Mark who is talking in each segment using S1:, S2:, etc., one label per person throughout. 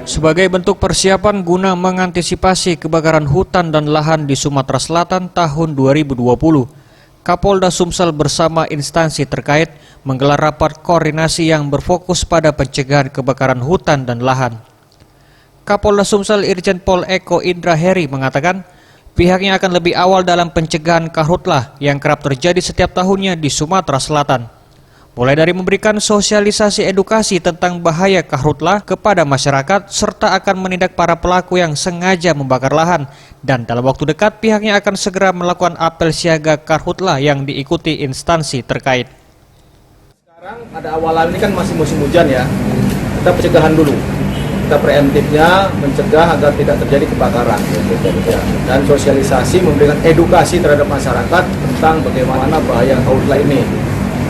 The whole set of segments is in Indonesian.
S1: Sebagai bentuk persiapan guna mengantisipasi kebakaran hutan dan lahan di Sumatera Selatan tahun 2020, Kapolda Sumsel bersama instansi terkait menggelar rapat koordinasi yang berfokus pada pencegahan kebakaran hutan dan lahan. Kapolda Sumsel Irjen Pol Eko Indra Heri mengatakan pihaknya akan lebih awal dalam pencegahan karhutlah yang kerap terjadi setiap tahunnya di Sumatera Selatan. Mulai dari memberikan sosialisasi edukasi tentang bahaya karhutlah kepada masyarakat serta akan menindak para pelaku yang sengaja membakar lahan, dan dalam waktu dekat pihaknya akan segera melakukan apel siaga karhutlah yang diikuti instansi terkait.
S2: Sekarang pada awal ini kan masih musim hujan ya, kita pencegahan dulu. Kita preemptifnya mencegah agar tidak terjadi kebakaran dan sosialisasi memberikan edukasi terhadap masyarakat tentang bagaimana bahaya karhutlah ini.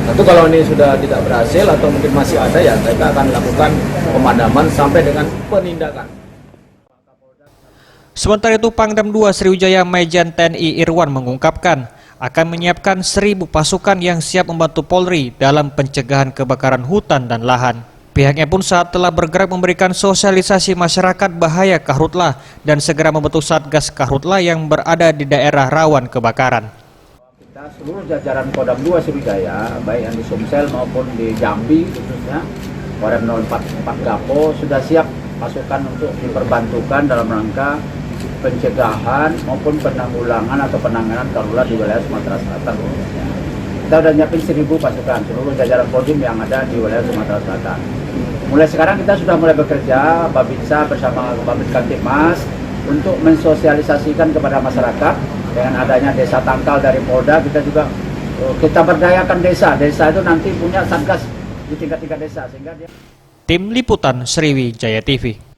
S2: Tentu kalau ini sudah tidak berhasil atau mungkin masih ada, ya kita akan lakukan pemadaman sampai dengan penindakan.
S1: Sementara itu Pangdam 2 Sriwijaya Majen TNI Irwan mengungkapkan akan menyiapkan 1.000 pasukan yang siap membantu Polri dalam pencegahan kebakaran hutan dan lahan. Pihaknya pun saat telah bergerak memberikan sosialisasi masyarakat bahaya karhutlah dan segera membentuk Satgas Karhutlah yang berada di daerah rawan kebakaran.
S3: Seluruh jajaran Kodam 2 Sriwijaya, baik yang di Sumsel maupun di Jambi khususnya, Kodam 044 Gapo sudah siap pasukan untuk diperbantukan dalam rangka pencegahan maupun penanggulangan atau penanganan karhutlah di wilayah Sumatera Selatan. Kita sudah nyiapin 1.000 pasukan seluruh jajaran Kodim yang ada di wilayah Sumatera Selatan. Mulai sekarang kita sudah mulai bekerja, Babinsa bersama Babin Kantipmas untuk mensosialisasikan kepada masyarakat. Dengan adanya desa tangkal dari Polda, kita berdayakan desa. Desa itu nanti punya satgas di tingkat-tingkat desa sehingga dia.
S1: Tim Liputan Sriwijaya TV.